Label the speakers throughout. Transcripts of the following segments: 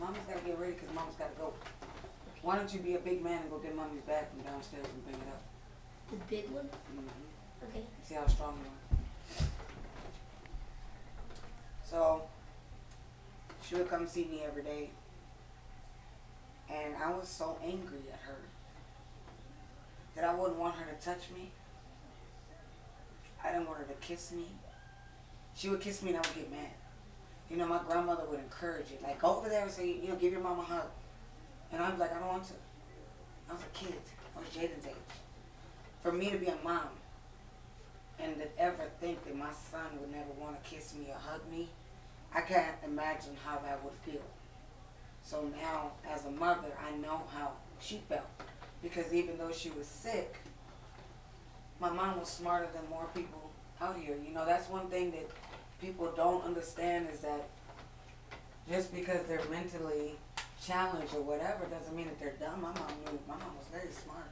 Speaker 1: Mama's got to get ready because Mama's got to go. Why don't you be a big man and go get Mommy's bag from downstairs and bring it up?
Speaker 2: The big one?
Speaker 1: Mm-hmm.
Speaker 2: Okay.
Speaker 1: See how strong you are. So, she would come see me every day. And I was so angry at her that I wouldn't want her to touch me. I didn't want her to kiss me. She would kiss me and I would get mad. You know, my grandmother would encourage it. Like, go over there and say, you know, give your mom a hug. And I was like, I don't want to. I was a kid. I was Jaden's age. For me to be a mom and to ever think that my son would never want to kiss me or hug me, I can't imagine how that would feel. So now, as a mother, I know how she felt. Because even though she was sick, my mom was smarter than more people out here. You know, that's one thing that people don't understand is that just because they're mentally challenged or whatever doesn't mean that they're dumb. My mom was very smart.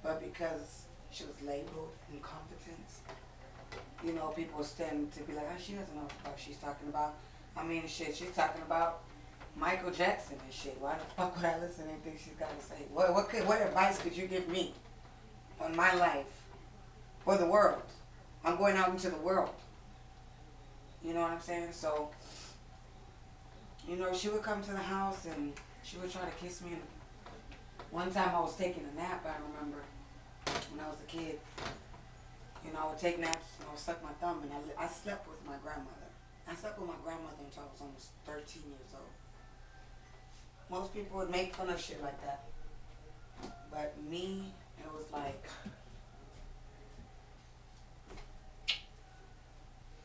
Speaker 1: But because she was labeled incompetent, you know, people tend to be like, oh, she doesn't know what the fuck she's talking about. I mean, shit, she's talking about Michael Jackson and shit. Why the fuck would I listen to anything she's got to say? What advice could you give me on my life for the world? I'm going out into the world. You know what I'm saying? So, you know, she would come to the house and she would try to kiss me. And one time I was taking a nap, I remember, when I was a kid. You know, I would take naps and I would suck my thumb, and I slept with my grandmother. I slept with my grandmother until I was almost 13 years old. Most people would make fun of shit like that. But me, it was like,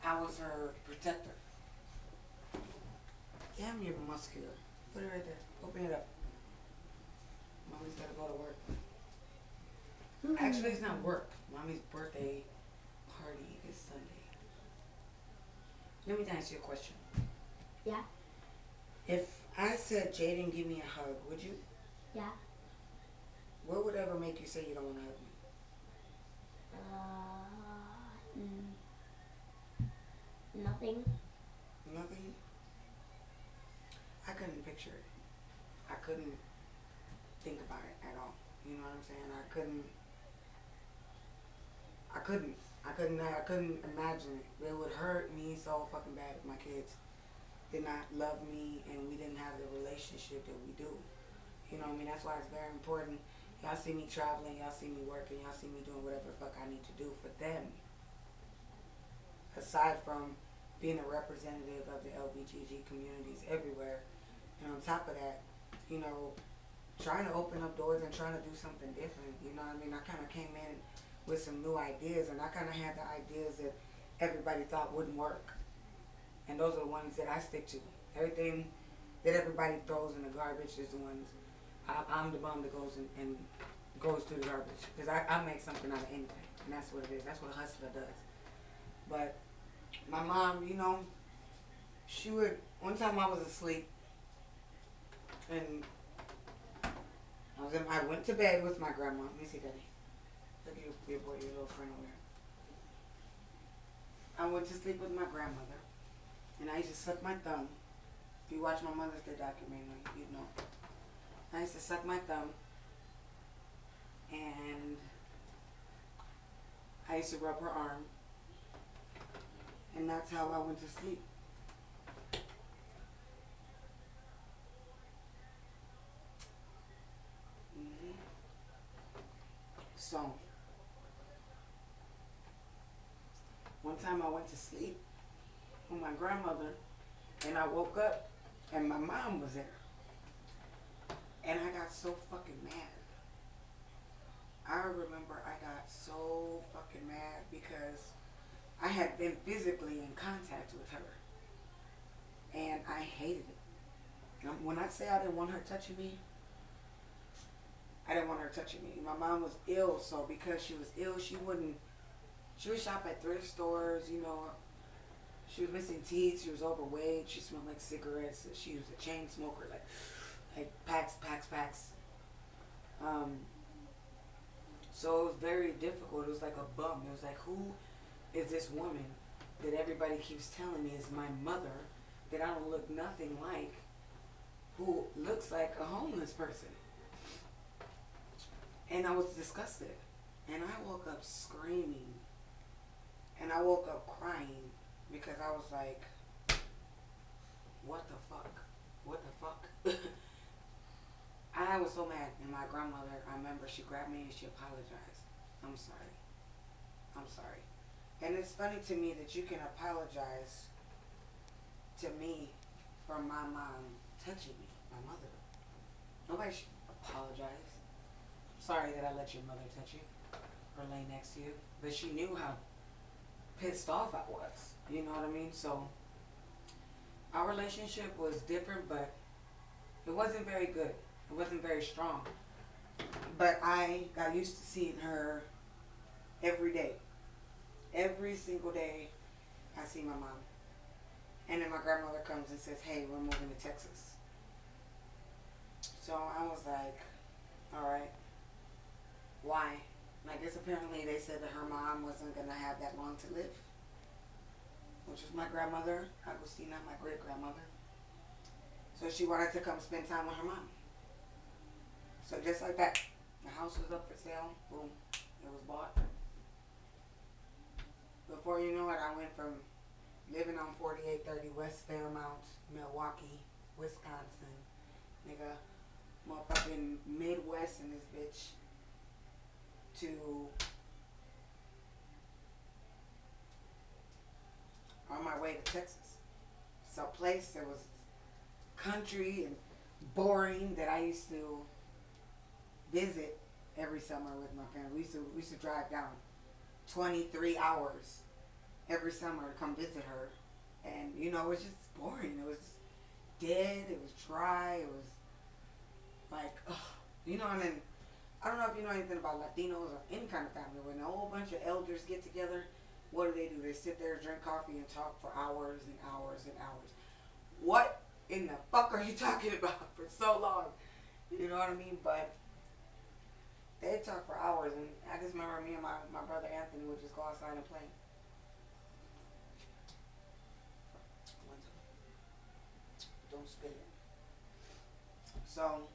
Speaker 1: I was her protector. Damn, you're muscular. Put it right there. Open it up. Mommy's gotta go to work. Actually, it's not work. Mommy's birthday party is Sunday. Let me ask you a question.
Speaker 2: Yeah.
Speaker 1: If I said, Jaden, give me a hug, would you?
Speaker 2: Yeah.
Speaker 1: What would ever make you say you don't want to hug me?
Speaker 2: Nothing.
Speaker 1: Nothing? I couldn't picture it. I couldn't think about it at all. You know what I'm saying? I couldn't imagine it. It would hurt me so fucking bad if my kids did not love me and we didn't have the relationship that we do. You know what I mean? That's why it's very important. Y'all see me traveling, y'all see me working, y'all see me doing whatever the fuck I need to do for them. Aside from being a representative of the LBGT communities everywhere. And on top of that, you know, trying to open up doors and trying to do something different. You know what I mean? I kind of came in with some new ideas, and I kind of had the ideas that everybody thought wouldn't work. And those are the ones that I stick to. Everything that everybody throws in the garbage is the ones, I'm the bum that goes and goes to the garbage. Because I make something out of anything. And that's what it is. That's what a hustler does. But my mom, you know, she would, one time I was asleep, and I went to bed with my grandma. Let me see, Daddy. Look at your boy, your little friend over there. I went to sleep with my grandmother, and I used to suck my thumb. If you watch my Mother's Day documentary, you know. I used to suck my thumb, and I used to rub her arm, and that's how I went to sleep. So, one time I went to sleep with my grandmother, and I woke up, and my mom was there. And I got so fucking mad. I remember I got so fucking mad because I had been physically in contact with her. And I hated it. When I say I didn't want her touching me, I didn't want her touching me. My mom was ill, so because she was ill, she would shop at thrift stores, you know. She was missing teeth, she was overweight, she smelled like cigarettes, she was a chain smoker, like packs. So it was very difficult. It was like a bum. It was like, who is this woman that everybody keeps telling me is my mother, that I don't look nothing like, who looks like a homeless person. And I was disgusted. And I woke up screaming. And I woke up crying because I was like, what the fuck? What the fuck? I was so mad. And my grandmother, I remember she grabbed me and she apologized. I'm sorry. I'm sorry. And it's funny to me that you can apologize to me for my mom touching me, my mother. Nobody should apologize. Sorry that I let your mother touch you or lay next to you. But she knew how pissed off I was. You know what I mean? So our relationship was different, but it wasn't very good. It wasn't very strong. But I got used to seeing her every day. Every single day I see my mom. And then my grandmother comes and says, hey, we're moving to Texas. So I was like, all right, why? And I guess apparently they said that her mom wasn't going to have that long to live, which is my grandmother, Agustina, my great-grandmother. So she wanted to come spend time with her mom. So just like that, the house was up for sale. Boom, it was bought. Before you know it, I went from living on 4830 West Fairmount, Milwaukee, Wisconsin, nigga, motherfucking Midwest in this bitch, to on my way to Texas. It's a place that was country and boring that I used to visit every summer with my parents. We used to drive down 23 hours every summer to come visit her. And, you know, it was just boring. It was dead. It was dry. It was like, ugh. You know, and then, I don't know if you know anything about Latinos or any kind of family. When a whole bunch of elders get together, what do? They sit there, drink coffee, and talk for hours and hours and hours. What in the fuck are you talking about for so long? You know what I mean? But they talk for hours, and I just remember me and my brother Anthony would just go outside and play. Don't spill it. So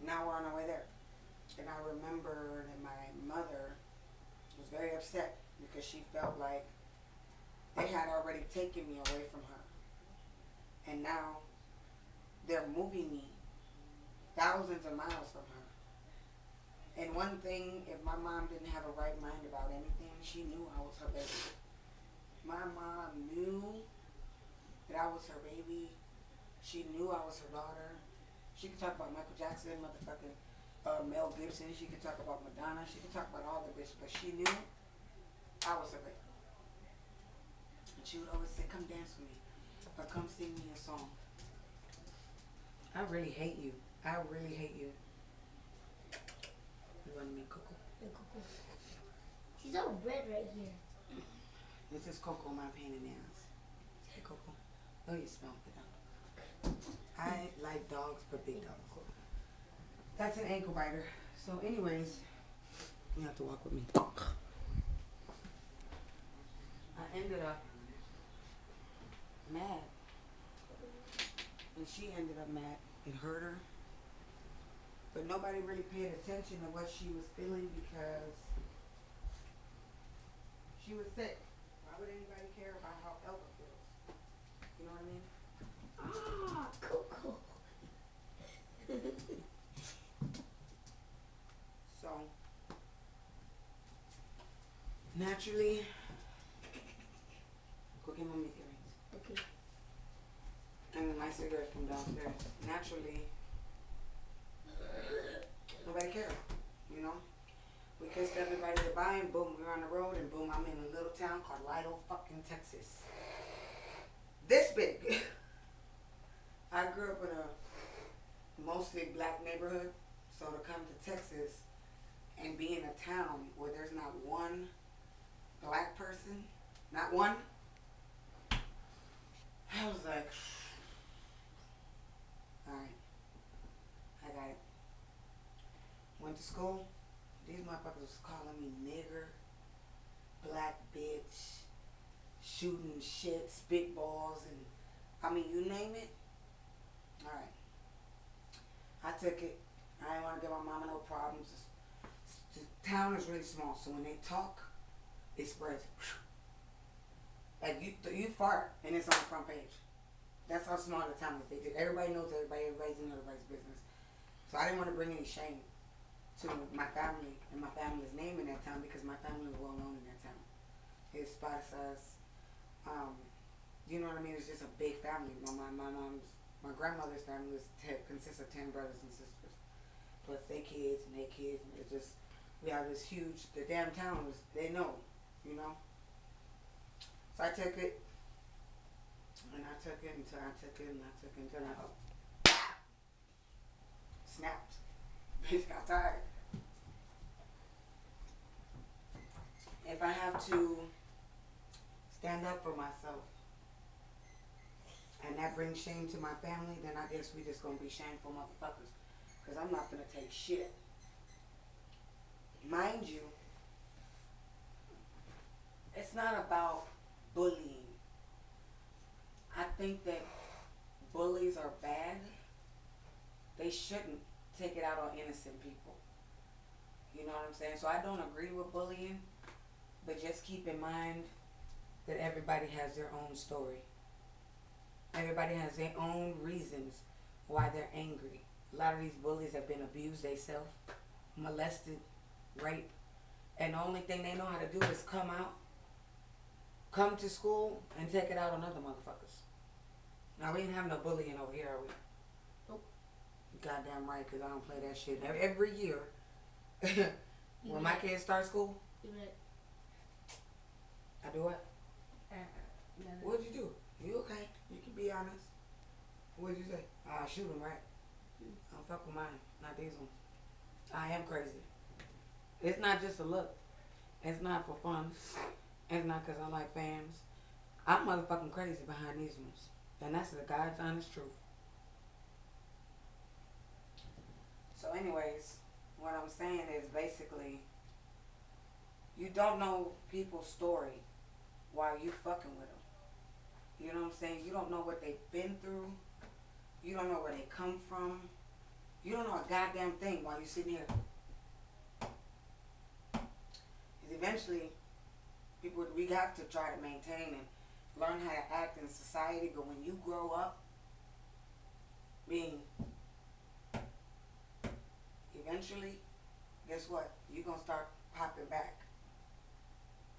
Speaker 1: now we're on our way there. And I remember that my mother was very upset because she felt like they had already taken me away from her. And now they're moving me thousands of miles from her. And one thing, if my mom didn't have a right mind about anything, she knew I was her baby. My mom knew that I was her baby. She knew I was her daughter. She could talk about Michael Jackson, motherfucking Mel Gibson. She could talk about Madonna. She could talk about all the bitches, but she knew I was her baby. And she would always say, come dance with me, or come sing me a song. I really hate you. I really hate you. You want me Coco?
Speaker 2: The Coco. She's all red right here.
Speaker 1: This is Coco, my pain in the ass. Hey, Coco. Oh, you smell it out. I like dogs, but big dogs. That's an ankle biter. So anyways, you have to walk with me. I ended up mad. And she ended up mad. It hurt her. But nobody really paid attention to what she was feeling because she was sick. Why would anybody care about how Elba feels? You know what I mean?
Speaker 2: Ah, Coco.
Speaker 1: So, naturally, go get mommy the rings.
Speaker 2: Okay.
Speaker 1: And my cigarette from downstairs. Naturally, nobody cared, you know? We kissed everybody goodbye, and boom, we were on the road, and boom, I'm in a little town called Lido, fucking Texas. This big. I grew up in a mostly black neighborhood, so to come to Texas and be in a town where there's not one black person, not one, I was like, alright, I got it. Went to school, these motherfuckers was calling me nigger, black bitch, shooting shit, spitballs, and I mean, you name it. All right. I took it. I didn't want to give my mama no problems. The town is really small, so when they talk, it spreads. Like you fart and it's on the front page. That's how small the town is. Everybody knows everybody. Everybody's in everybody's business. So I didn't want to bring any shame to my family and my family's name in that town because my family was well known in that town. It's Spartas. You know what I mean? It's just a big family. My grandmother's family consists of 10 brothers and sisters, plus their kids and their kids, and it's just we have this huge. The damn town was they know, you know. So I took it, and I took it until I took it, and I took it until I snapped. Bitch got tired. If I have to stand up for myself and that brings shame to my family, then I guess we just gonna be shameful motherfuckers. Because I'm not gonna take shit. Mind you, it's not about bullying. I think that bullies are bad. They shouldn't take it out on innocent people. You know what I'm saying? So I don't agree with bullying, but just keep in mind that everybody has their own story. Everybody has their own reasons why they're angry. A lot of these bullies have been abused themselves, molested, raped, and the only thing they know how to do is come to school, and take it out on other motherfuckers. Now, we ain't having no bullying over here, are we?
Speaker 2: Nope.
Speaker 1: Goddamn right, because I don't play that shit. Every year, when my kids start school, I do what? What'd you do? You okay? You can be honest. What'd you say? Shoot them, right? I don't fuck with mine. Not these ones. I am crazy. It's not just a look. It's not for fun. It's not because I like fans. I'm motherfucking crazy behind these ones. And that's the God's honest truth. So anyways, what I'm saying is basically, you don't know people's story while you fucking with them. You know what I'm saying? You don't know what they've been through. You don't know where they come from. You don't know a goddamn thing while you're sitting here. Because eventually, we have to try to maintain and learn how to act in society. But when you grow up, eventually, guess what? You're going to start popping back.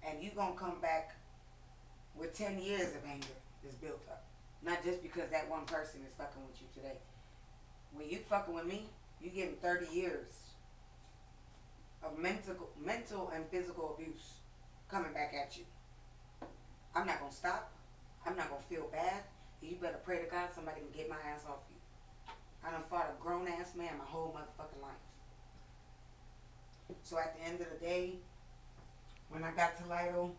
Speaker 1: And you're going to come back with 10 years of anger that's built up. Not just because that one person is fucking with you today. When you fucking with me, you getting 30 years of mental and physical abuse coming back at you. I'm not going to stop. I'm not going to feel bad. You better pray to God somebody can get my ass off you. I done fought a grown-ass man my whole motherfucking life. So at the end of the day, when I got to Lido,